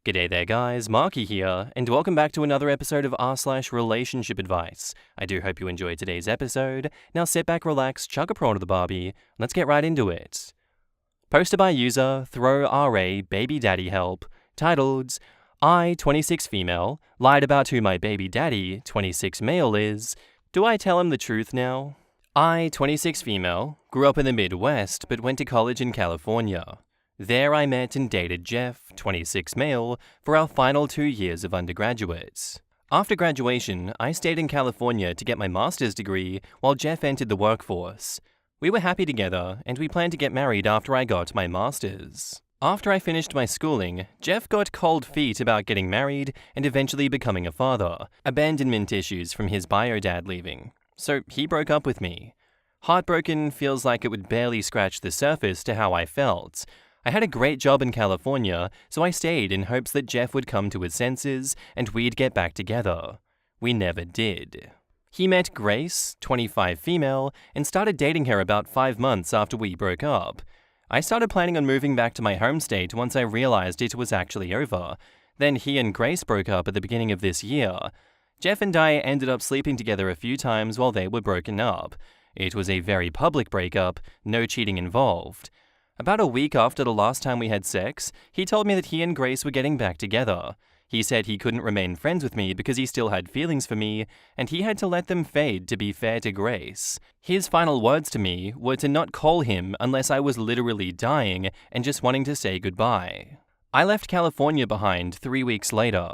G'day there guys, Marky here, and welcome back to another episode of r/relationship advice. I do hope you enjoyed today's episode. Now sit back, relax, chug a prawn to the Barbie, let's get right into it. Posted by user ThrowRA Baby Daddy Help, titled, I, 26 female, lied about who my baby daddy, 26 male is. Do I tell him the truth now? I, 26 female, grew up in the Midwest but went to college in California. There I met and dated Jeff, 26 male, for our final 2 years of undergraduate. After graduation, I stayed in California to get my master's degree while Jeff entered the workforce. We were happy together and we planned to get married after I got my master's. After I finished my schooling, Jeff got cold feet about getting married and eventually becoming a father, abandonment issues from his bio dad leaving. So he broke up with me. Heartbroken feels like it would barely scratch the surface to how I felt. I had a great job in California, so I stayed in hopes that Jeff would come to his senses and we'd get back together. We never did. He met Grace, 25 female, and started dating her about 5 months after we broke up. I started planning on moving back to my home state once I realized it was actually over. Then he and Grace broke up at the beginning of this year. Jeff and I ended up sleeping together a few times while they were broken up. It was a very public breakup, no cheating involved. About a week after the last time we had sex, he told me that he and Grace were getting back together. He said he couldn't remain friends with me because he still had feelings for me, and he had to let them fade to be fair to Grace. His final words to me were to not call him unless I was literally dying and just wanting to say goodbye. I left California behind 3 weeks later.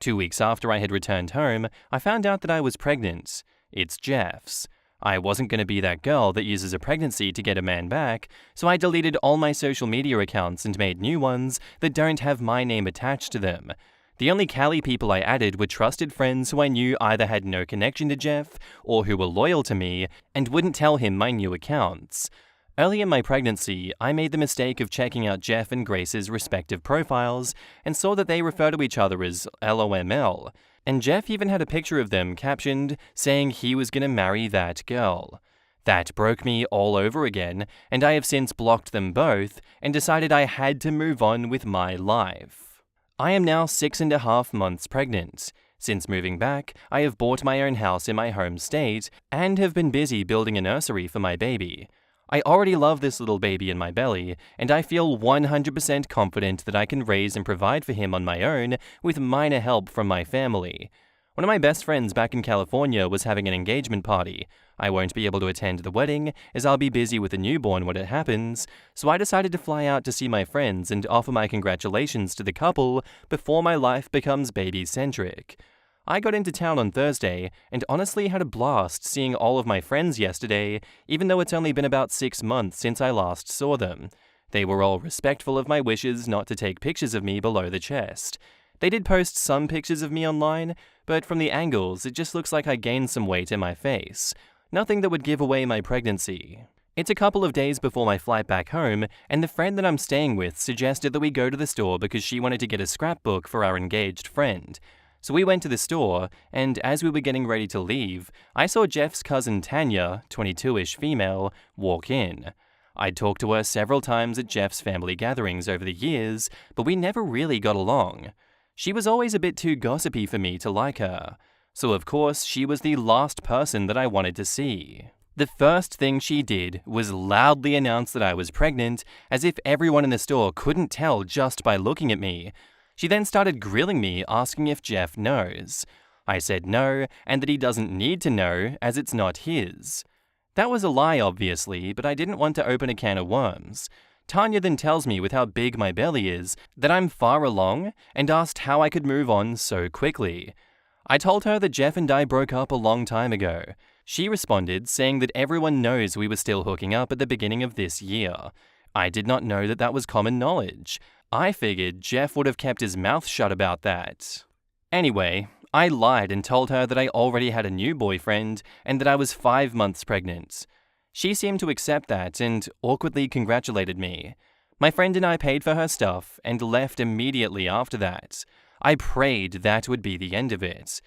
2 weeks after I had returned home, I found out that I was pregnant. It's Jeff's. I wasn't going to be that girl that uses a pregnancy to get a man back, so I deleted all my social media accounts and made new ones that don't have my name attached to them. The only Cali people I added were trusted friends who I knew either had no connection to Jeff or who were loyal to me and wouldn't tell him my new accounts. Early in my pregnancy, I made the mistake of checking out Jeff and Grace's respective profiles and saw that they refer to each other as LOML. And Jeff even had a picture of them captioned saying he was going to marry that girl. That broke me all over again, and I have since blocked them both and decided I had to move on with my life. I am now 6.5 months pregnant. Since moving back, I have bought my own house in my home state and have been busy building a nursery for my baby. I already love this little baby in my belly, and I feel 100% confident that I can raise and provide for him on my own with minor help from my family. One of my best friends back in California was having an engagement party. I won't be able to attend the wedding as I'll be busy with the newborn when it happens, so I decided to fly out to see my friends and offer my congratulations to the couple before my life becomes baby-centric. I got into town on Thursday and honestly had a blast seeing all of my friends yesterday, even though it's only been about 6 months since I last saw them. They were all respectful of my wishes not to take pictures of me below the chest. They did post some pictures of me online, but from the angles it just looks like I gained some weight in my face. Nothing that would give away my pregnancy. It's a couple of days before my flight back home, and the friend that I'm staying with suggested that we go to the store because she wanted to get a scrapbook for our engaged friend. So we went to the store, and as we were getting ready to leave, I saw Jeff's cousin Tanya, 22-ish female, walk in. I'd talked to her several times at Jeff's family gatherings over the years, but we never really got along. She was always a bit too gossipy for me to like her. So of course, she was the last person that I wanted to see. The first thing she did was loudly announce that I was pregnant, as if everyone in the store couldn't tell just by looking at me. She then started grilling me, asking if Jeff knows. I said no, and that he doesn't need to know, as it's not his. That was a lie, obviously, but I didn't want to open a can of worms. Tanya then tells me with how big my belly is, that I'm far along, and asked how I could move on so quickly. I told her that Jeff and I broke up a long time ago. She responded, saying that everyone knows we were still hooking up at the beginning of this year. I did not know that that was common knowledge. I figured Jeff would have kept his mouth shut about that. Anyway, I lied and told her that I already had a new boyfriend and that I was 5 months pregnant. She seemed to accept that and awkwardly congratulated me. My friend and I paid for her stuff and left immediately after that. I prayed that would be the end of it.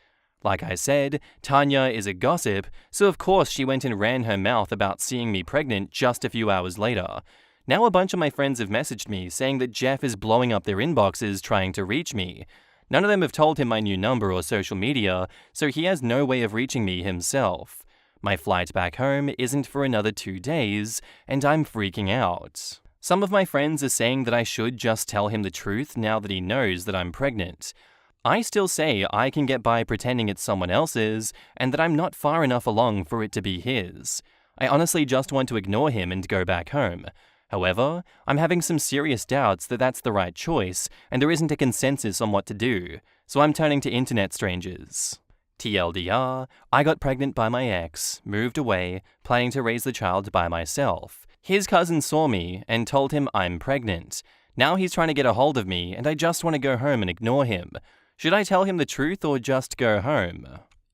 Like I said, Tanya is a gossip, so of course she went and ran her mouth about seeing me pregnant just a few hours later. Now a bunch of my friends have messaged me saying that Jeff is blowing up their inboxes trying to reach me. None of them have told him my new number or social media, so he has no way of reaching me himself. My flight back home isn't for another 2 days, and I'm freaking out. Some of my friends are saying that I should just tell him the truth now that he knows that I'm pregnant. I still say I can get by pretending it's someone else's, and that I'm not far enough along for it to be his. I honestly just want to ignore him and go back home. However, I'm having some serious doubts that that's the right choice, and there isn't a consensus on what to do, so I'm turning to internet strangers. TLDR, I got pregnant by my ex, moved away, planning to raise the child by myself. His cousin saw me and told him I'm pregnant. Now he's trying to get a hold of me, and I just want to go home and ignore him. Should I tell him the truth or just go home?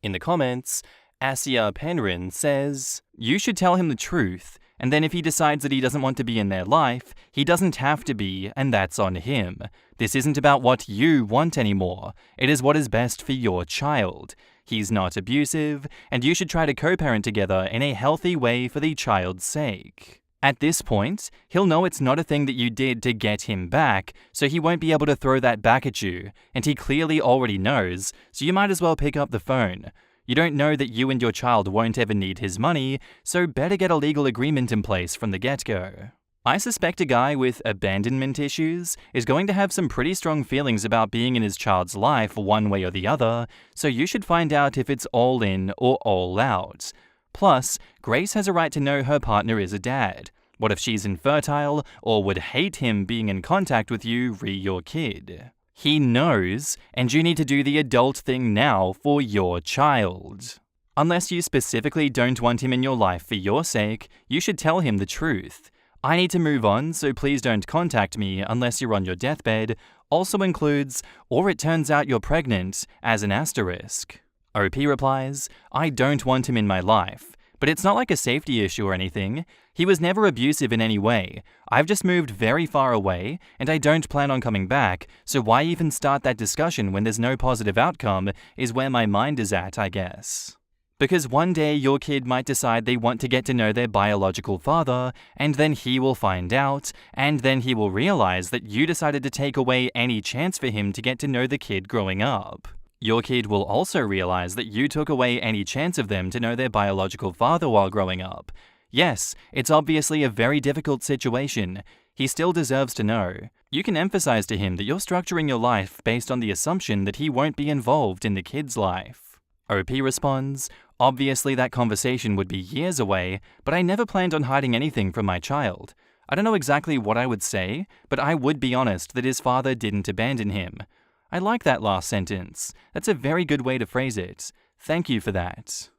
In the comments, Asia Penrin says, "You should tell him the truth, and then if he decides that he doesn't want to be in their life, he doesn't have to be, and that's on him. This isn't about what you want anymore. It is what is best for your child. He's not abusive, and you should try to co-parent together in a healthy way for the child's sake." At this point, he'll know it's not a thing that you did to get him back, so he won't be able to throw that back at you, and he clearly already knows, so you might as well pick up the phone. You don't know that you and your child won't ever need his money, so better get a legal agreement in place from the get-go. I suspect a guy with abandonment issues is going to have some pretty strong feelings about being in his child's life one way or the other, so you should find out if it's all in or all out. Plus, Grace has a right to know her partner is a dad. What if she's infertile or would hate him being in contact with you re your kid? He knows, and you need to do the adult thing now for your child. Unless you specifically don't want him in your life for your sake, you should tell him the truth. "I need to move on, so please don't contact me unless you're on your deathbed," also includes, "or it turns out you're pregnant," as an asterisk. OP replies, "I don't want him in my life, but it's not like a safety issue or anything. He was never abusive in any way. I've just moved very far away, and I don't plan on coming back, so why even start that discussion when there's no positive outcome is where my mind is at, I guess." Because one day your kid might decide they want to get to know their biological father, and then he will find out, and then he will realize that you decided to take away any chance for him to get to know the kid growing up. Your kid will also realize that you took away any chance of them to know their biological father while growing up. Yes, it's obviously a very difficult situation. He still deserves to know. You can emphasize to him that you're structuring your life based on the assumption that he won't be involved in the kid's life. OP responds, "Obviously that conversation would be years away, but I never planned on hiding anything from my child. I don't know exactly what I would say, but I would be honest that his father didn't abandon him." I like that last sentence. That's a very good way to phrase it. Thank you for that.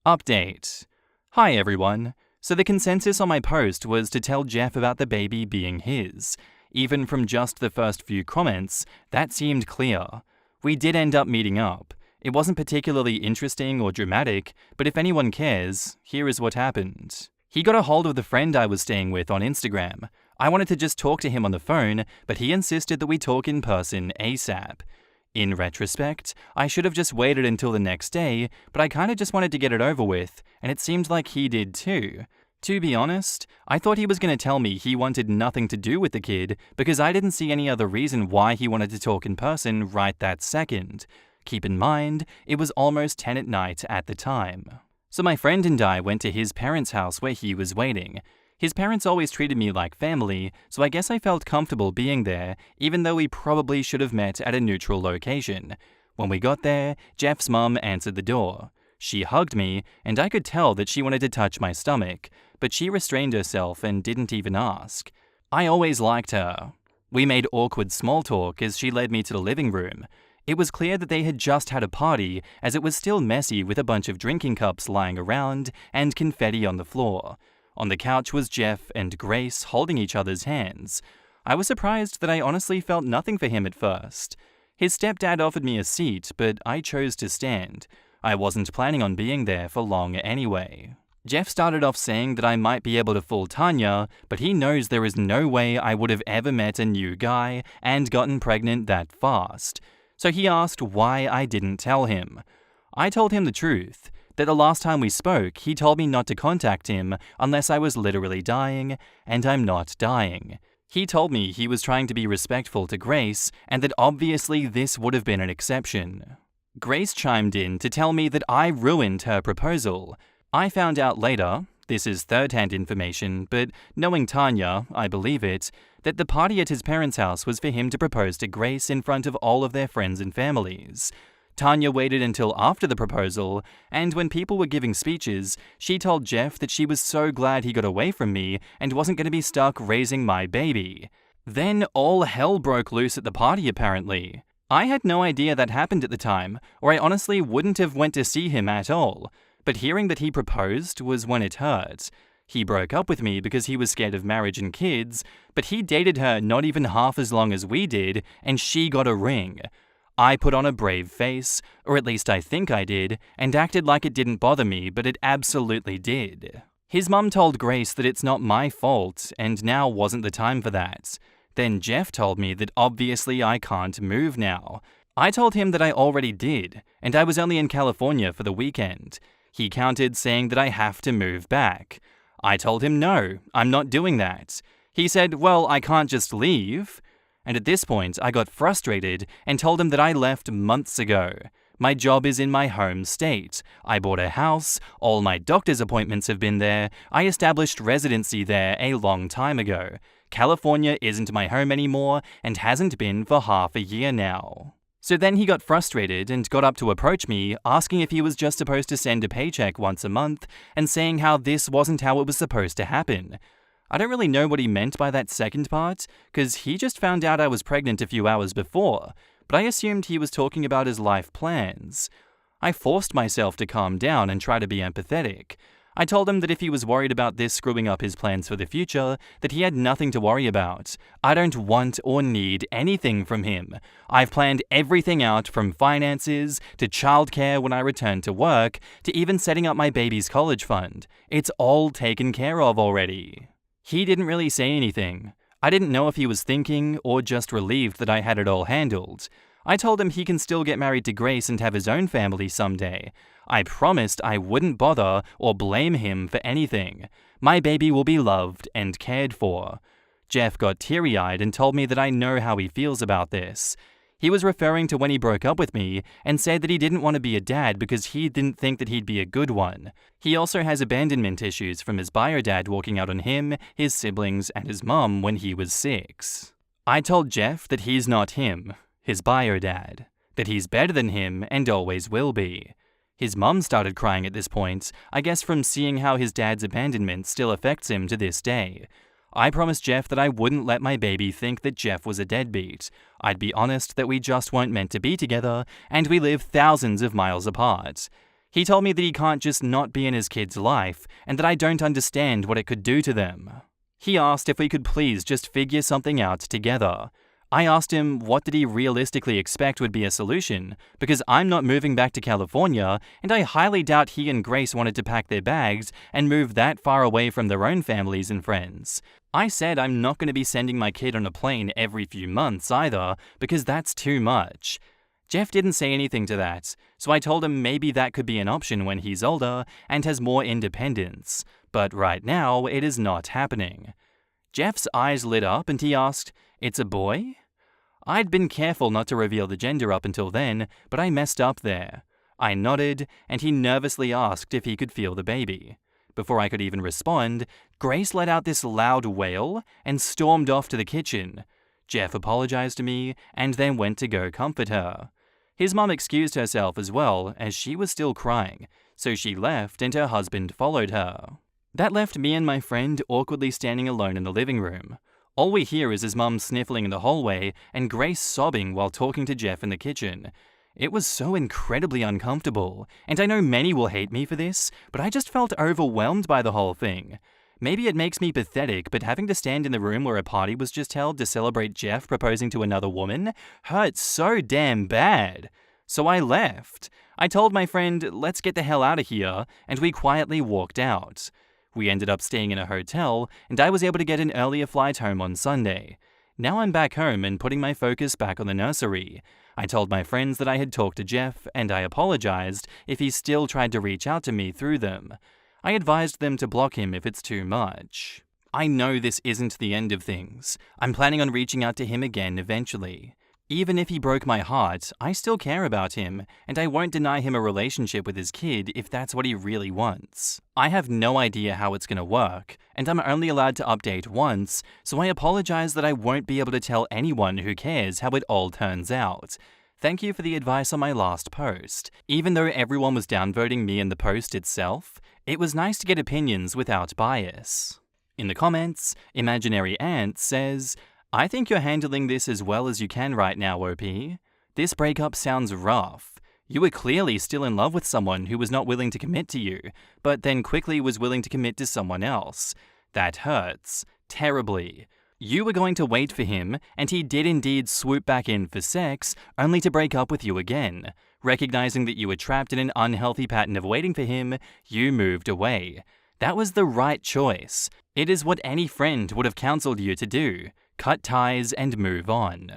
Update. Hi everyone. So the consensus on my post was to tell Jeff about the baby being his. Even from just the first few comments, that seemed clear. We did end up meeting up. It wasn't particularly interesting or dramatic, but if anyone cares, here is what happened. He got a hold of the friend I was staying with on Instagram. I wanted to just talk to him on the phone, but he insisted that we talk in person ASAP. In retrospect, I should have just waited until the next day, but I kinda just wanted to get it over with, and it seemed like he did too. To be honest, I thought he was gonna tell me he wanted nothing to do with the kid because I didn't see any other reason why he wanted to talk in person right that second. Keep in mind, it was almost 10 at night at the time. So my friend and I went to his parents' house where he was waiting. His parents always treated me like family, so I guess I felt comfortable being there, even though we probably should have met at a neutral location. When we got there, Jeff's mum answered the door. She hugged me, and I could tell that she wanted to touch my stomach, but she restrained herself and didn't even ask. I always liked her. We made awkward small talk as she led me to the living room. It was clear that they had just had a party, as it was still messy with a bunch of drinking cups lying around and confetti on the floor. On the couch was Jeff and Grace holding each other's hands. I was surprised that I honestly felt nothing for him at first. His stepdad offered me a seat, but I chose to stand. I wasn't planning on being there for long anyway. Jeff started off saying that I might be able to fool Tanya, but he knows there is no way I would have ever met a new guy and gotten pregnant that fast. So he asked why I didn't tell him. I told him the truth. that the last time we spoke, he told me not to contact him unless I was literally dying, and I'm not dying. He told me he was trying to be respectful to Grace, and that obviously this would have been an exception. Grace chimed in to tell me that I ruined her proposal. I found out later, this is third-hand information, but knowing Tanya, I believe it, that the party at his parents' house was for him to propose to Grace in front of all of their friends and families. Tanya waited until after the proposal, and when people were giving speeches, she told Jeff that she was so glad he got away from me and wasn't going to be stuck raising my baby. Then all hell broke loose at the party apparently. I had no idea that happened at the time, or I honestly wouldn't have went to see him at all. But hearing that he proposed was when it hurt. He broke up with me because he was scared of marriage and kids, but he dated her not even half as long as we did, and she got a ring. I put on a brave face, or at least I think I did, and acted like it didn't bother me, but it absolutely did. His mum told Grace that it's not my fault, and now wasn't the time for that. Then Jeff told me that obviously I can't move now. I told him that I already did, and I was only in California for the weekend. He countered, saying that I have to move back. I told him no, I'm not doing that. He said, well, I can't just leave. And at this point, I got frustrated and told him that I left months ago. My job is in my home state. I bought a house, all my doctor's appointments have been there, I established residency there a long time ago. California isn't my home anymore and hasn't been for half a year now. So then he got frustrated and got up to approach me, asking if he was just supposed to send a paycheck once a month and saying how this wasn't how it was supposed to happen. I don't really know what he meant by that second part, because he just found out I was pregnant a few hours before, but I assumed he was talking about his life plans. I forced myself to calm down and try to be empathetic. I told him that if he was worried about this screwing up his plans for the future, that he had nothing to worry about. I don't want or need anything from him. I've planned everything out from finances to childcare when I return to work to even setting up my baby's college fund. It's all taken care of already. He didn't really say anything. I didn't know if he was thinking or just relieved that I had it all handled. I told him he can still get married to Grace and have his own family someday. I promised I wouldn't bother or blame him for anything. My baby will be loved and cared for. Jeff got teary-eyed and told me that I know how he feels about this. He was referring to when he broke up with me and said that he didn't want to be a dad because he didn't think that he'd be a good one. He also has abandonment issues from his bio dad walking out on him, his siblings, and his mum when he was 6. I told Jeff that he's not him, his bio dad, that he's better than him and always will be. His mum started crying at this point, I guess from seeing how his dad's abandonment still affects him to this day. I promised Jeff that I wouldn't let my baby think that Jeff was a deadbeat. I'd be honest that we just weren't meant to be together, and we live thousands of miles apart. He told me that he can't just not be in his kid's life, and that I don't understand what it could do to them. He asked if we could please just figure something out together. I asked him what did he realistically expect would be a solution, because I'm not moving back to California, and I highly doubt he and Grace wanted to pack their bags and move that far away from their own families and friends. I said I'm not going to be sending my kid on a plane every few months either, because that's too much. Jeff didn't say anything to that, so I told him maybe that could be an option when he's older and has more independence, but right now it is not happening. Jeff's eyes lit up and he asked, "It's a boy?" I'd been careful not to reveal the gender up until then, but I messed up there. I nodded, and he nervously asked if he could feel the baby. Before I could even respond, Grace let out this loud wail and stormed off to the kitchen. Jeff apologized to me and then went to go comfort her. His mum excused herself as well, as she was still crying, so she left and her husband followed her. That left me and my friend awkwardly standing alone in the living room. All we hear is his mum sniffling in the hallway and Grace sobbing while talking to Jeff in the kitchen. It was so incredibly uncomfortable, and I know many will hate me for this, but I just felt overwhelmed by the whole thing. Maybe it makes me pathetic, but having to stand in the room where a party was just held to celebrate Jeff proposing to another woman hurt so damn bad. So I left. I told my friend, let's get the hell out of here, and we quietly walked out. We ended up staying in a hotel, and I was able to get an earlier flight home on Sunday. Now I'm back home and putting my focus back on the nursery. I told my friends that I had talked to Jeff, and I apologized if he still tried to reach out to me through them. I advised them to block him if it's too much. I know this isn't the end of things. I'm planning on reaching out to him again eventually. Even if he broke my heart, I still care about him, and I won't deny him a relationship with his kid if that's what he really wants. I have no idea how it's gonna work, and I'm only allowed to update once, so I apologize that I won't be able to tell anyone who cares how it all turns out. Thank you for the advice on my last post. Even though everyone was downvoting me in the post itself, it was nice to get opinions without bias. In the comments, Imaginary Ant says, I think you're handling this as well as you can right now, OP. This breakup sounds rough. You were clearly still in love with someone who was not willing to commit to you, but then quickly was willing to commit to someone else. That hurts. Terribly. You were going to wait for him, and he did indeed swoop back in for sex, only to break up with you again. Recognizing that you were trapped in an unhealthy pattern of waiting for him, you moved away. That was the right choice. It is what any friend would have counseled you to do. Cut ties and move on.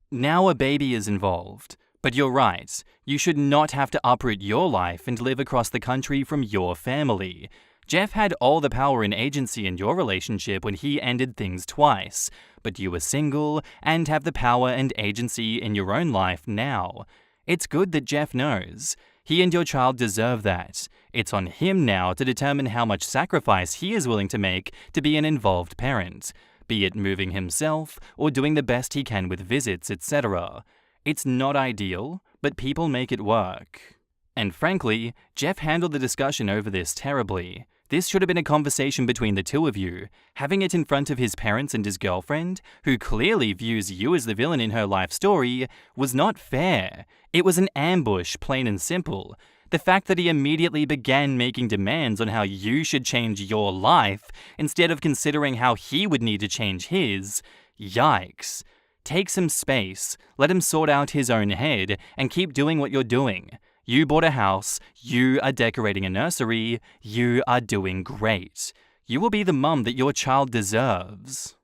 Now a baby is involved. But you're right, you should not have to uproot your life and live across the country from your family. Jeff had all the power and agency in your relationship when he ended things twice, but you are single and have the power and agency in your own life now. It's good that Jeff knows. He and your child deserve that. It's on him now to determine how much sacrifice he is willing to make to be an involved parent, be it moving himself or doing the best he can with visits, etc. It's not ideal, but people make it work. And frankly, Jeff handled the discussion over this terribly. This should have been a conversation between the two of you. Having it in front of his parents and his girlfriend, who clearly views you as the villain in her life story, was not fair. It was an ambush, plain and simple. The fact that he immediately began making demands on how you should change your life instead of considering how he would need to change his, yikes. Take some space, let him sort out his own head, and keep doing what you're doing. You bought a house, you are decorating a nursery, you are doing great. You will be the mum that your child deserves.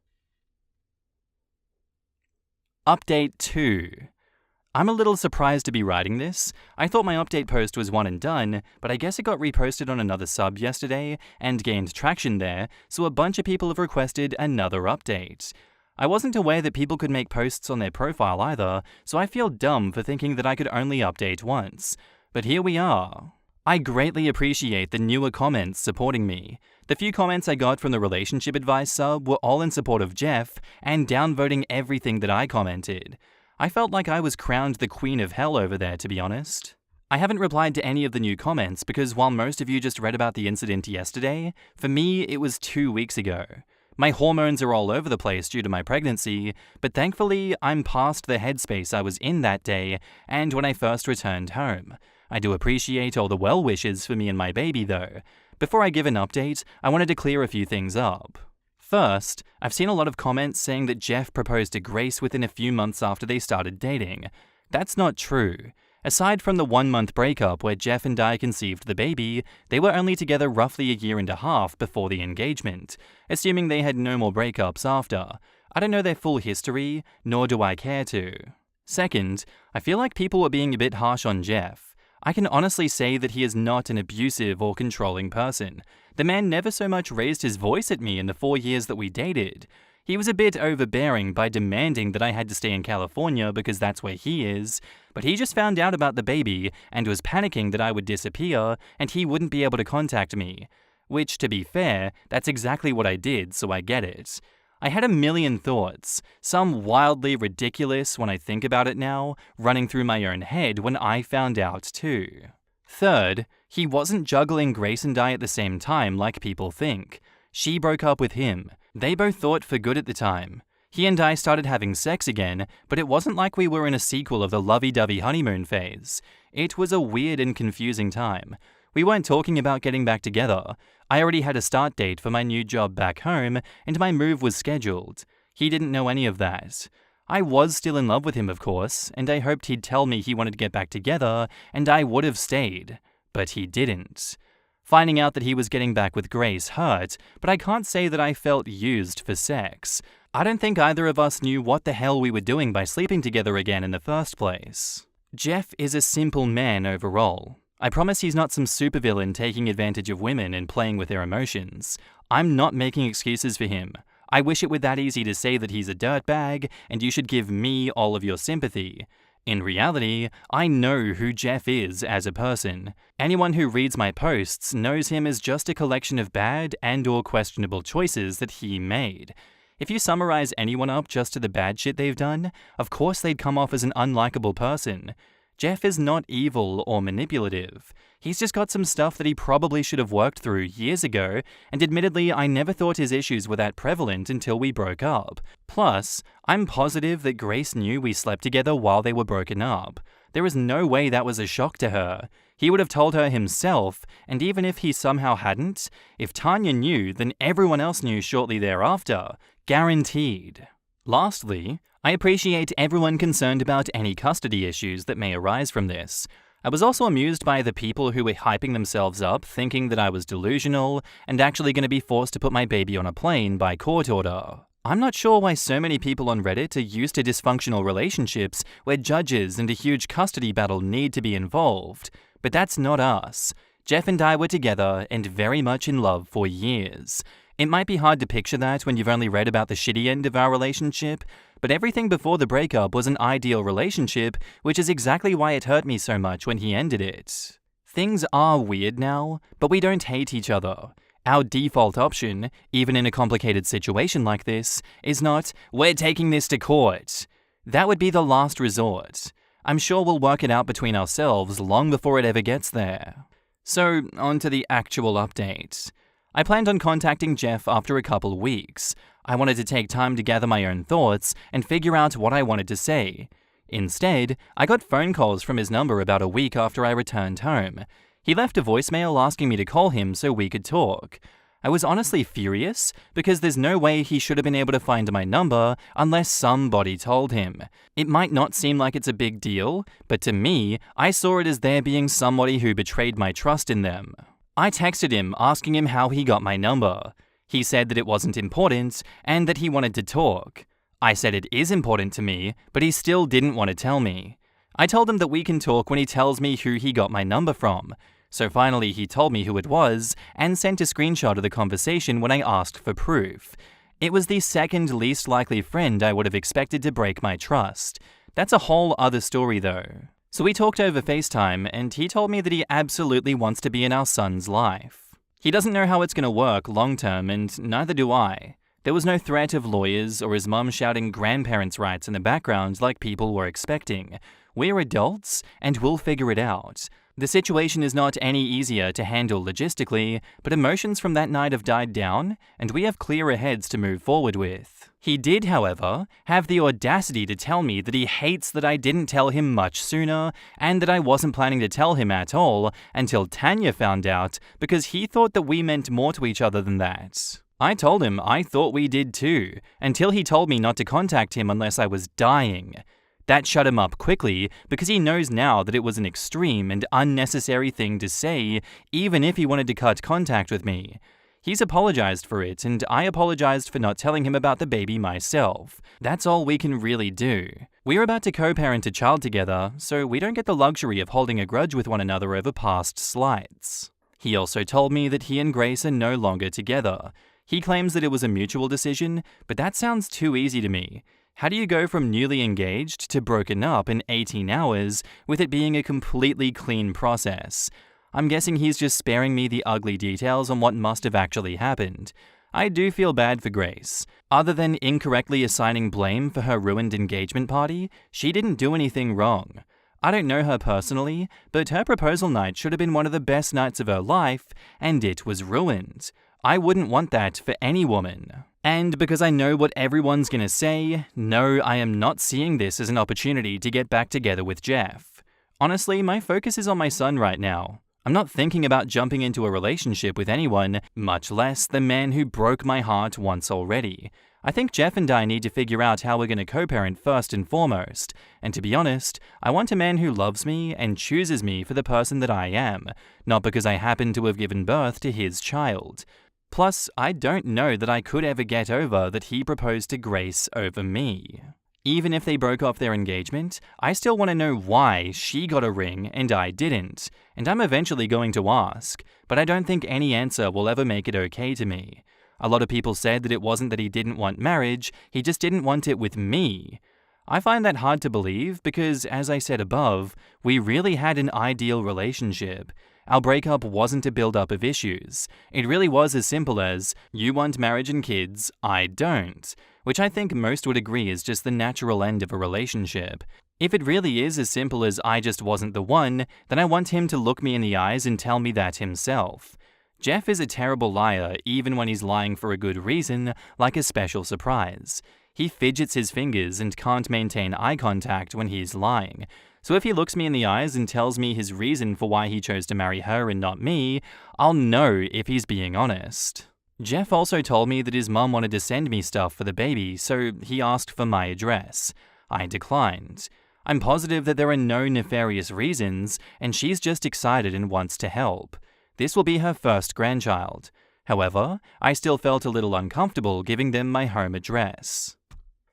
Update 2. I'm a little surprised to be writing this. I thought my update post was one and done, but I guess it got reposted on another sub yesterday and gained traction there, so a bunch of people have requested another update. I wasn't aware that people could make posts on their profile either, so I feel dumb for thinking that I could only update once. But here we are. I greatly appreciate the newer comments supporting me. The few comments I got from the relationship advice sub were all in support of Jeff and downvoting everything that I commented. I felt like I was crowned the queen of hell over there, to be honest. I haven't replied to any of the new comments because while most of you just read about the incident yesterday, for me it was 2 weeks ago. My hormones are all over the place due to my pregnancy, but thankfully I'm past the headspace I was in that day and when I first returned home. I do appreciate all the well wishes for me and my baby though. Before I give an update, I wanted to clear a few things up. First, I've seen a lot of comments saying that Jeff proposed to Grace within a few months after they started dating. That's not true. Aside from the 1-month breakup where Jeff and I conceived the baby, they were only together roughly a year and a half before the engagement, assuming they had no more breakups after. I don't know their full history, nor do I care to. Second, I feel like people were being a bit harsh on Jeff. I can honestly say that he is not an abusive or controlling person. The man never so much raised his voice at me in the 4 years that we dated. He was a bit overbearing by demanding that I had to stay in California because that's where he is, but he just found out about the baby and was panicking that I would disappear and he wouldn't be able to contact me. Which, to be fair, that's exactly what I did, so I get it. I had a million thoughts, some wildly ridiculous when I think about it now, running through my own head when I found out too. Third, he wasn't juggling Grace and I at the same time like people think. She broke up with him. They both thought for good at the time. He and I started having sex again, but it wasn't like we were in a sequel of the lovey-dovey honeymoon phase. It was a weird and confusing time. We weren't talking about getting back together. I already had a start date for my new job back home, and my move was scheduled. He didn't know any of that. I was still in love with him, of course, and I hoped he'd tell me he wanted to get back together, and I would have stayed. But he didn't. Finding out that he was getting back with Grace hurt, but I can't say that I felt used for sex. I don't think either of us knew what the hell we were doing by sleeping together again in the first place. Jeff is a simple man overall. I promise he's not some supervillain taking advantage of women and playing with their emotions. I'm not making excuses for him. I wish it were that easy to say that he's a dirtbag and you should give me all of your sympathy. In reality, I know who Jeff is as a person. Anyone who reads my posts knows him as just a collection of bad and/or questionable choices that he made. If you summarize anyone up just to the bad shit they've done, of course they'd come off as an unlikable person. Jeff is not evil or manipulative. He's just got some stuff that he probably should have worked through years ago, and admittedly, I never thought his issues were that prevalent until we broke up. Plus, I'm positive that Grace knew we slept together while they were broken up. There is no way that was a shock to her. He would have told her himself, and even if he somehow hadn't, if Tanya knew, then everyone else knew shortly thereafter. Guaranteed. Lastly, I appreciate everyone concerned about any custody issues that may arise from this. I was also amused by the people who were hyping themselves up, thinking that I was delusional and actually going to be forced to put my baby on a plane by court order. I'm not sure why so many people on Reddit are used to dysfunctional relationships where judges and a huge custody battle need to be involved, but that's not us. Jeff and I were together and very much in love for years. It might be hard to picture that when you've only read about the shitty end of our relationship, but everything before the breakup was an ideal relationship, which is exactly why it hurt me so much when he ended it. Things are weird now, but we don't hate each other. Our default option, even in a complicated situation like this, is not, "We're taking this to court." That would be the last resort. I'm sure we'll work it out between ourselves long before it ever gets there. So, on to the actual update. I planned on contacting Jeff after a couple weeks. I wanted to take time to gather my own thoughts and figure out what I wanted to say. Instead, I got phone calls from his number about a week after I returned home. He left a voicemail asking me to call him so we could talk. I was honestly furious because there's no way he should have been able to find my number unless somebody told him. It might not seem like it's a big deal, but to me, I saw it as there being somebody who betrayed my trust in them. I texted him asking him how he got my number. He said that it wasn't important and that he wanted to talk. I said it is important to me, but he still didn't want to tell me. I told him that we can talk when he tells me who he got my number from. So finally he told me who it was and sent a screenshot of the conversation when I asked for proof. It was the second least likely friend I would have expected to break my trust. That's a whole other story though. So we talked over FaceTime and he told me that he absolutely wants to be in our son's life. He doesn't know how it's going to work long term and neither do I. There was no threat of lawyers or his mum shouting grandparents' rights in the background like people were expecting. We're adults and we'll figure it out. The situation is not any easier to handle logistically, but emotions from that night have died down and we have clearer heads to move forward with. He did, however, have the audacity to tell me that he hates that I didn't tell him much sooner and that I wasn't planning to tell him at all until Tanya found out because he thought that we meant more to each other than that. I told him I thought we did too, until he told me not to contact him unless I was dying. That shut him up quickly because he knows now that it was an extreme and unnecessary thing to say, even if he wanted to cut contact with me. He's apologized for it, and I apologized for not telling him about the baby myself. That's all we can really do. We're about to co-parent a child together, so we don't get the luxury of holding a grudge with one another over past slights. He also told me that he and Grace are no longer together. He claims that it was a mutual decision, but that sounds too easy to me. How do you go from newly engaged to broken up in 18 hours with it being a completely clean process? I'm guessing he's just sparing me the ugly details on what must have actually happened. I do feel bad for Grace. Other than incorrectly assigning blame for her ruined engagement party, she didn't do anything wrong. I don't know her personally, but her proposal night should have been one of the best nights of her life, and it was ruined. I wouldn't want that for any woman. And because I know what everyone's gonna say, no, I am not seeing this as an opportunity to get back together with Jeff. Honestly, my focus is on my son right now. I'm not thinking about jumping into a relationship with anyone, much less the man who broke my heart once already. I think Jeff and I need to figure out how we're gonna co-parent first and foremost. And to be honest, I want a man who loves me and chooses me for the person that I am, not because I happen to have given birth to his child. Plus, I don't know that I could ever get over that he proposed to Grace over me. Even if they broke off their engagement, I still want to know why she got a ring and I didn't, and I'm eventually going to ask, but I don't think any answer will ever make it okay to me. A lot of people said that it wasn't that he didn't want marriage, he just didn't want it with me. I find that hard to believe because, as I said above, we really had an ideal relationship. Our breakup wasn't a build-up of issues. It really was as simple as, you want marriage and kids, I don't. Which I think most would agree is just the natural end of a relationship. If it really is as simple as I just wasn't the one, then I want him to look me in the eyes and tell me that himself. Jeff is a terrible liar even when he's lying for a good reason, like a special surprise. He fidgets his fingers and can't maintain eye contact when he's lying. So if he looks me in the eyes and tells me his reason for why he chose to marry her and not me, I'll know if he's being honest. Jeff also told me that his mum wanted to send me stuff for the baby, so he asked for my address. I declined. I'm positive that there are no nefarious reasons, and she's just excited and wants to help. This will be her first grandchild. However, I still felt a little uncomfortable giving them my home address.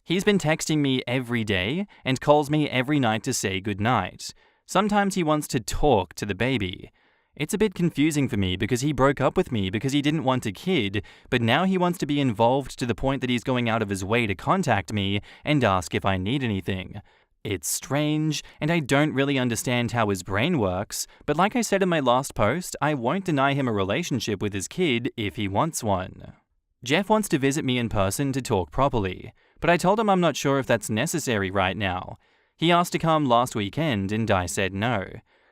He's been texting me every day and calls me every night to say goodnight. Sometimes he wants to talk to the baby. It's a bit confusing for me because he broke up with me because he didn't want a kid, but now he wants to be involved to the point that he's going out of his way to contact me and ask if I need anything. It's strange, and I don't really understand how his brain works, but like I said in my last post, I won't deny him a relationship with his kid if he wants one. Jeff wants to visit me in person to talk properly, but I told him I'm not sure if that's necessary right now. He asked to come last weekend, and I said no.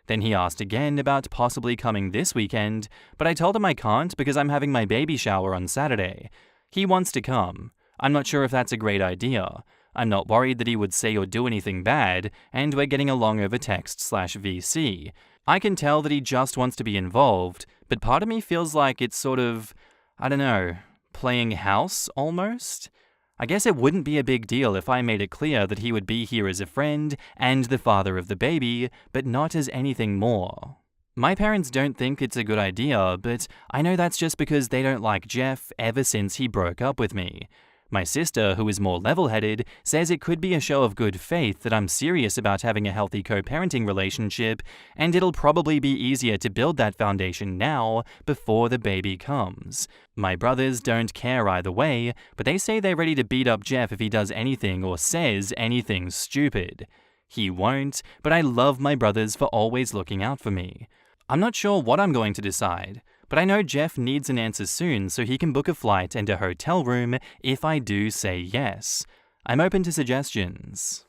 Then he asked again about possibly coming this weekend, but I told him I can't because I'm having my baby shower on Saturday. He wants to come. I'm not sure if that's a great idea. I'm not worried that he would say or do anything bad, and we're getting along over text/VC. I can tell that he just wants to be involved, but part of me feels like it's sort of, I don't know, playing house almost? I guess it wouldn't be a big deal if I made it clear that he would be here as a friend and the father of the baby, but not as anything more. My parents don't think it's a good idea, but I know that's just because they don't like Jeff ever since he broke up with me. My sister, who is more level-headed, says it could be a show of good faith that I'm serious about having a healthy co-parenting relationship, and it'll probably be easier to build that foundation now before the baby comes. My brothers don't care either way, but they say they're ready to beat up Jeff if he does anything or says anything stupid. He won't, but I love my brothers for always looking out for me. I'm not sure what I'm going to decide, but I know Jeff needs an answer soon so he can book a flight and a hotel room if I do say yes. I'm open to suggestions.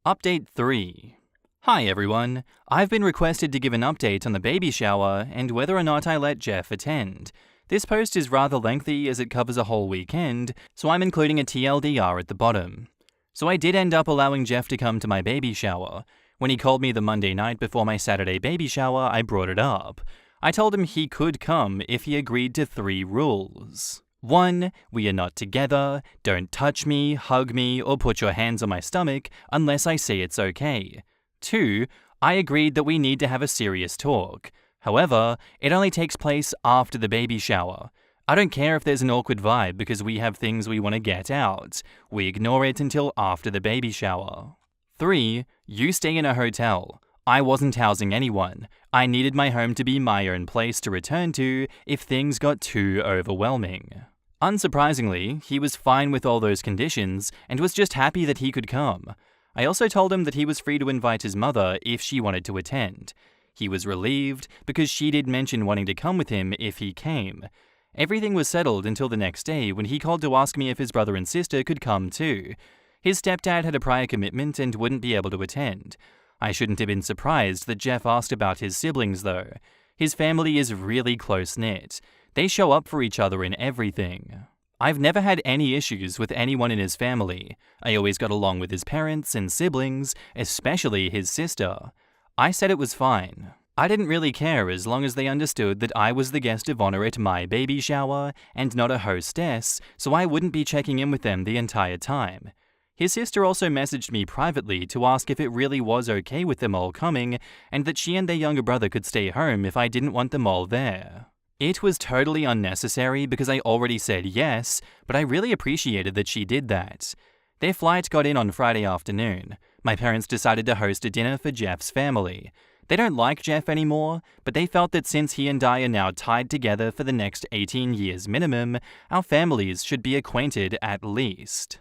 Update 3. Hi everyone. I've been requested to give an update on the baby shower and whether or not I let Jeff attend. This post is rather lengthy as it covers a whole weekend, so I'm including a TLDR at the bottom. So I did end up allowing Jeff to come to my baby shower. When he called me the Monday night before my Saturday baby shower, I brought it up. I told him he could come if he agreed to 3 rules. 1. We are not together. Don't touch me, hug me, or put your hands on my stomach unless I say it's okay. 2. I agreed that we need to have a serious talk. However, it only takes place after the baby shower. I don't care if there's an awkward vibe because we have things we want to get out. We ignore it until after the baby shower. 3. You stay in a hotel. I wasn't housing anyone. I needed my home to be my own place to return to if things got too overwhelming. Unsurprisingly, he was fine with all those conditions and was just happy that he could come. I also told him that he was free to invite his mother if she wanted to attend. He was relieved because she did mention wanting to come with him if he came. Everything was settled until the next day when he called to ask me if his brother and sister could come too. His stepdad had a prior commitment and wouldn't be able to attend. I shouldn't have been surprised that Jeff asked about his siblings though. His family is really close-knit. They show up for each other in everything. I've never had any issues with anyone in his family. I always got along with his parents and siblings, especially his sister. I said it was fine. I didn't really care as long as they understood that I was the guest of honor at my baby shower and not a hostess, so I wouldn't be checking in with them the entire time. His sister also messaged me privately to ask if it really was okay with them all coming, and that she and their younger brother could stay home if I didn't want them all there. It was totally unnecessary because I already said yes, but I really appreciated that she did that. Their flight got in on Friday afternoon. My parents decided to host a dinner for Jeff's family. They don't like Jeff anymore, but they felt that since he and I are now tied together for the next 18 years minimum, our families should be acquainted at least.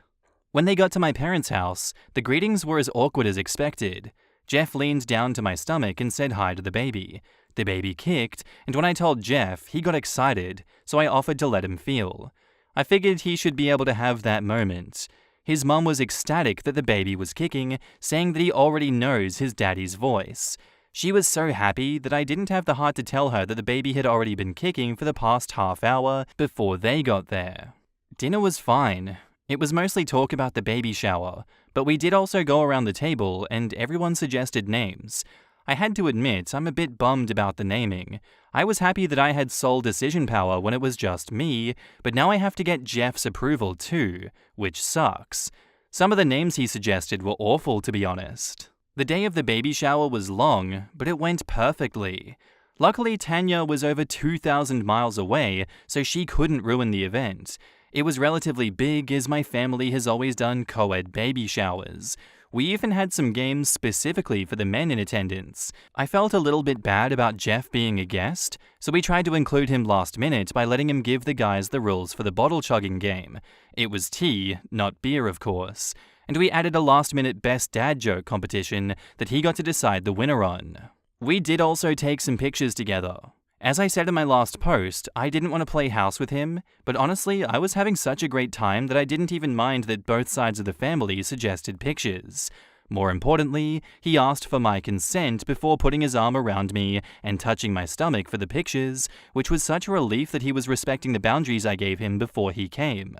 When they got to my parents' house, the greetings were as awkward as expected. Jeff leaned down to my stomach and said hi to the baby. The baby kicked, and when I told Jeff, he got excited, so I offered to let him feel. I figured he should be able to have that moment. His mum was ecstatic that the baby was kicking, saying that he already knows his daddy's voice. She was so happy that I didn't have the heart to tell her that the baby had already been kicking for the past half hour before they got there. Dinner was fine. It was mostly talk about the baby shower, but we did also go around the table and everyone suggested names. I had to admit, I'm a bit bummed about the naming. I was happy that I had sole decision power when it was just me, but now I have to get Jeff's approval too, which sucks. Some of the names he suggested were awful, to be honest. The day of the baby shower was long, but it went perfectly. Luckily, Tanya was over 2,000 miles away, so she couldn't ruin the event. It was relatively big as my family has always done co-ed baby showers. We even had some games specifically for the men in attendance. I felt a little bit bad about Jeff being a guest, so we tried to include him last minute by letting him give the guys the rules for the bottle chugging game. It was tea, not beer of course. And we added a last-minute best dad joke competition that he got to decide the winner on. We did also take some pictures together. As I said in my last post, I didn't want to play house with him, but honestly, I was having such a great time that I didn't even mind that both sides of the family suggested pictures. More importantly, he asked for my consent before putting his arm around me and touching my stomach for the pictures, which was such a relief that he was respecting the boundaries I gave him before he came.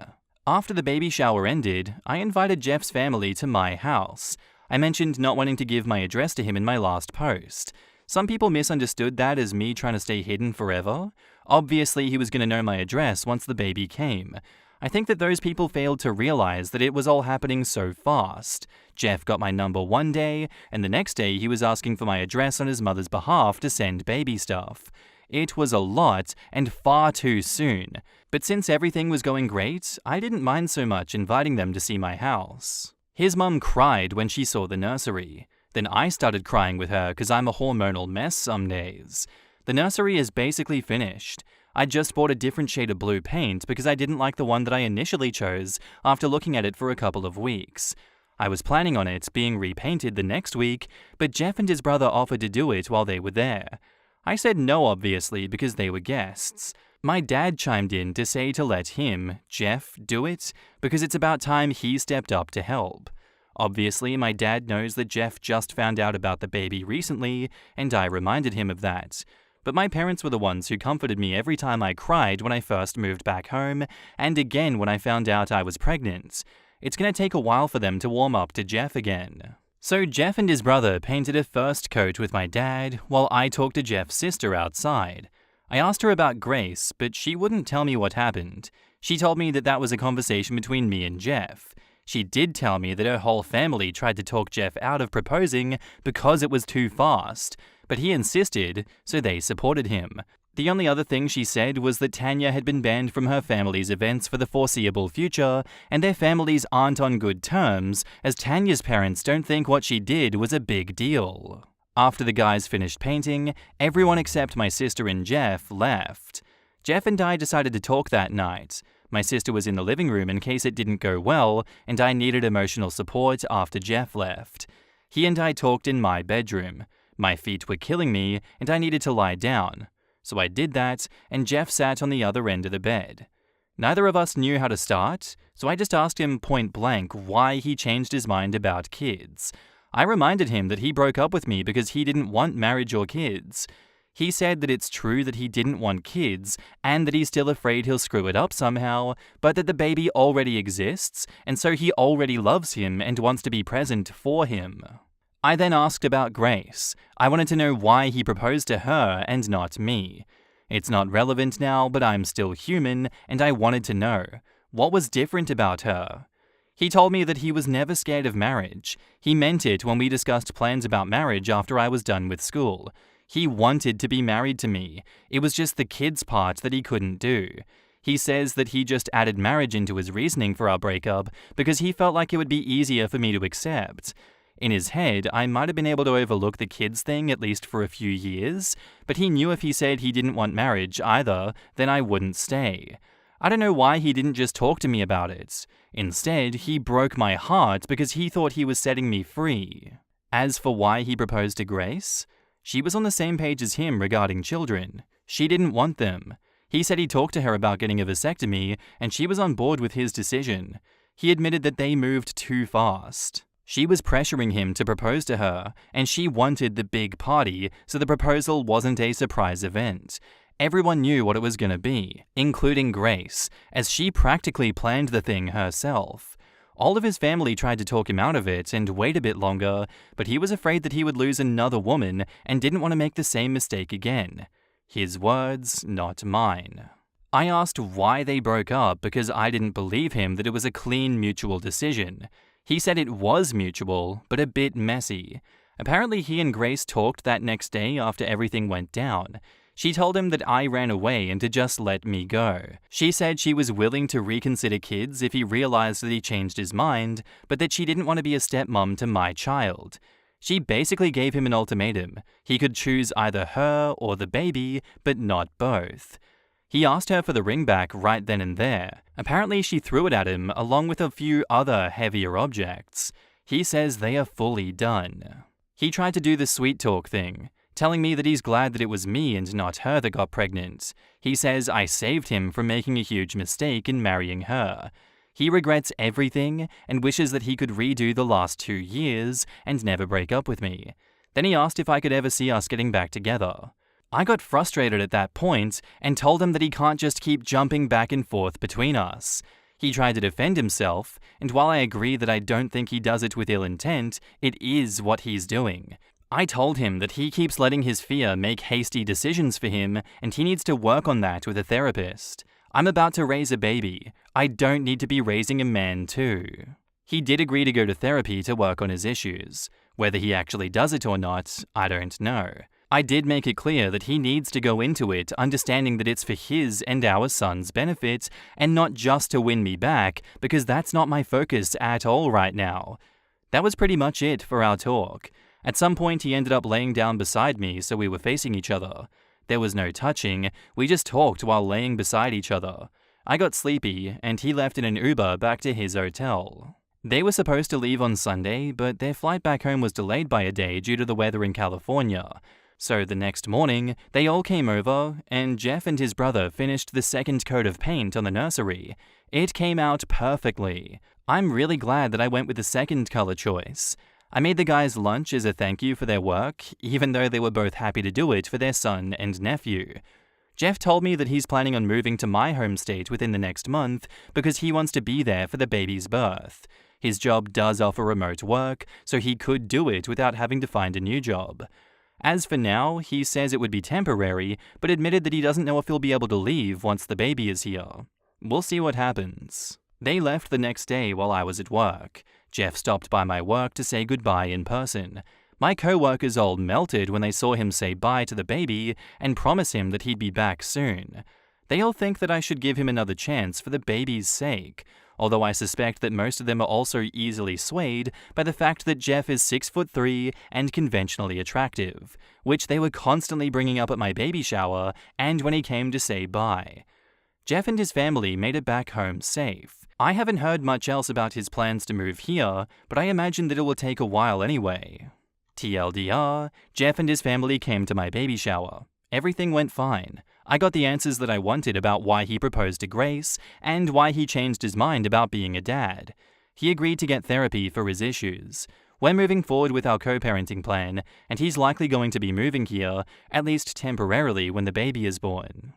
After the baby shower ended, I invited Jeff's family to my house. I mentioned not wanting to give my address to him in my last post. Some people misunderstood that as me trying to stay hidden forever. Obviously, he was going to know my address once the baby came. I think that those people failed to realize that it was all happening so fast. Jeff got my number one day, and the next day he was asking for my address on his mother's behalf to send baby stuff. It was a lot and far too soon. But since everything was going great, I didn't mind so much inviting them to see my house. His mum cried when she saw the nursery. Then I started crying with her because I'm a hormonal mess some days. The nursery is basically finished. I just bought a different shade of blue paint because I didn't like the one that I initially chose after looking at it for a couple of weeks. I was planning on it being repainted the next week, but Jeff and his brother offered to do it while they were there. I said no, obviously, because they were guests. My dad chimed in to say to let him, Jeff, do it, because it's about time he stepped up to help. Obviously, my dad knows that Jeff just found out about the baby recently, and I reminded him of that. But my parents were the ones who comforted me every time I cried when I first moved back home, and again when I found out I was pregnant. It's going to take a while for them to warm up to Jeff again. So Jeff and his brother painted a first coat with my dad, while I talked to Jeff's sister outside. I asked her about Grace, but she wouldn't tell me what happened. She told me that that was a conversation between me and Jeff. She did tell me that her whole family tried to talk Jeff out of proposing because it was too fast, but he insisted, so they supported him. The only other thing she said was that Tanya had been banned from her family's events for the foreseeable future, and their families aren't on good terms, as Tanya's parents don't think what she did was a big deal. After the guys finished painting, everyone except my sister and Jeff left. Jeff and I decided to talk that night. My sister was in the living room in case it didn't go well, and I needed emotional support after Jeff left. He and I talked in my bedroom. My feet were killing me, and I needed to lie down. So I did that, and Jeff sat on the other end of the bed. Neither of us knew how to start, so I just asked him point blank why he changed his mind about kids. I reminded him that he broke up with me because he didn't want marriage or kids. He said that it's true that he didn't want kids, and that he's still afraid he'll screw it up somehow, but that the baby already exists, and so he already loves him and wants to be present for him. I then asked about Grace. I wanted to know why he proposed to her and not me. It's not relevant now, but I'm still human, and I wanted to know. What was different about her? He told me that he was never scared of marriage. He meant it when we discussed plans about marriage after I was done with school. He wanted to be married to me. It was just the kids part that he couldn't do. He says that he just added marriage into his reasoning for our breakup because he felt like it would be easier for me to accept. In his head, I might have been able to overlook the kids thing at least for a few years, but he knew if he said he didn't want marriage either, then I wouldn't stay. I don't know why he didn't just talk to me about it. Instead, he broke my heart because he thought he was setting me free. As for why he proposed to Grace, she was on the same page as him regarding children. She didn't want them. He said he talked to her about getting a vasectomy, and she was on board with his decision. He admitted that they moved too fast. She was pressuring him to propose to her, and she wanted the big party, so the proposal wasn't a surprise event. Everyone knew what it was going to be, including Grace, as she practically planned the thing herself. All of his family tried to talk him out of it and wait a bit longer, but he was afraid that he would lose another woman and didn't want to make the same mistake again. His words, not mine. I asked why they broke up because I didn't believe him that it was a clean mutual decision. He said it was mutual, but a bit messy. Apparently he and Grace talked that next day after everything went down. She told him that I ran away and to just let me go. She said she was willing to reconsider kids if he realized that he changed his mind, but that she didn't want to be a stepmom to my child. She basically gave him an ultimatum. He could choose either her or the baby, but not both. He asked her for the ring back right then and there. Apparently she threw it at him along with a few other heavier objects. He says they are fully done. He tried to do the sweet talk thing, telling me that he's glad that it was me and not her that got pregnant. He says I saved him from making a huge mistake in marrying her. He regrets everything and wishes that he could redo the last 2 years and never break up with me. Then he asked if I could ever see us getting back together. I got frustrated at that point and told him that he can't just keep jumping back and forth between us. He tried to defend himself, and while I agree that I don't think he does it with ill intent, it is what he's doing. I told him that he keeps letting his fear make hasty decisions for him, and he needs to work on that with a therapist. I'm about to raise a baby. I don't need to be raising a man too. He did agree to go to therapy to work on his issues. Whether he actually does it or not, I don't know. I did make it clear that he needs to go into it understanding that it's for his and our son's benefit and not just to win me back, because that's not my focus at all right now. That was pretty much it for our talk. At some point he ended up laying down beside me so we were facing each other. There was no touching, we just talked while laying beside each other. I got sleepy and he left in an Uber back to his hotel. They were supposed to leave on Sunday, but their flight back home was delayed by a day due to the weather in California. So the next morning, they all came over, and Jeff and his brother finished the second coat of paint on the nursery. It came out perfectly. I'm really glad that I went with the second color choice. I made the guys lunch as a thank you for their work, even though they were both happy to do it for their son and nephew. Jeff told me that he's planning on moving to my home state within the next month because he wants to be there for the baby's birth. His job does offer remote work, so he could do it without having to find a new job. As for now, he says it would be temporary, but admitted that he doesn't know if he'll be able to leave once the baby is here. We'll see what happens. They left the next day while I was at work. Jeff stopped by my work to say goodbye in person. My co-workers all melted when they saw him say bye to the baby and promise him that he'd be back soon. They all think that I should give him another chance for the baby's sake, although I suspect that most of them are also easily swayed by the fact that Jeff is 6'3" and conventionally attractive, which they were constantly bringing up at my baby shower and when he came to say bye. Jeff and his family made it back home safe. I haven't heard much else about his plans to move here, but I imagine that it will take a while anyway. TLDR, Jeff and his family came to my baby shower. Everything went fine. I got the answers that I wanted about why he proposed to Grace and why he changed his mind about being a dad. He agreed to get therapy for his issues. We're moving forward with our co-parenting plan, and he's likely going to be moving here, at least temporarily when the baby is born.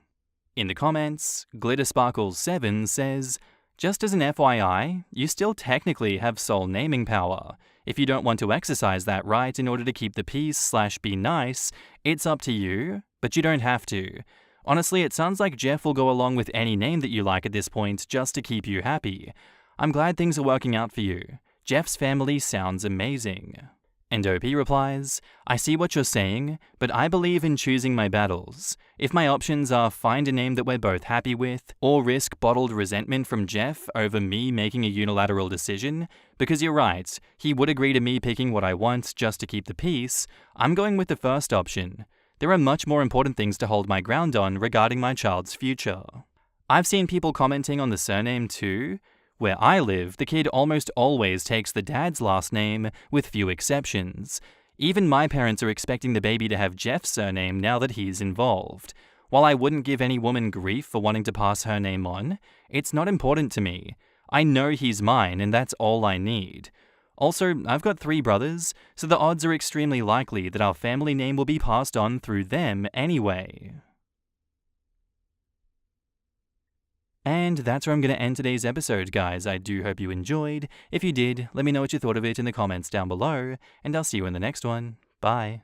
In the comments, GlitterSparkles7 says, just as an FYI, you still technically have sole naming power. If you don't want to exercise that right in order to keep the peace/be nice, it's up to you, but you don't have to. Honestly, it sounds like Jeff will go along with any name that you like at this point just to keep you happy. I'm glad things are working out for you. Jeff's family sounds amazing. And OP replies, I see what you're saying, but I believe in choosing my battles. If my options are find a name that we're both happy with, or risk bottled resentment from Jeff over me making a unilateral decision, because you're right, he would agree to me picking what I want just to keep the peace, I'm going with the first option. There are much more important things to hold my ground on regarding my child's future. I've seen people commenting on the surname too. Where I live, the kid almost always takes the dad's last name, with few exceptions. Even my parents are expecting the baby to have Jeff's surname now that he's involved. While I wouldn't give any woman grief for wanting to pass her name on, it's not important to me. I know he's mine, and that's all I need. Also, I've got 3 brothers, so the odds are extremely likely that our family name will be passed on through them anyway. And that's where I'm going to end today's episode, guys. I do hope you enjoyed. If you did, let me know what you thought of it in the comments down below, and I'll see you in the next one. Bye.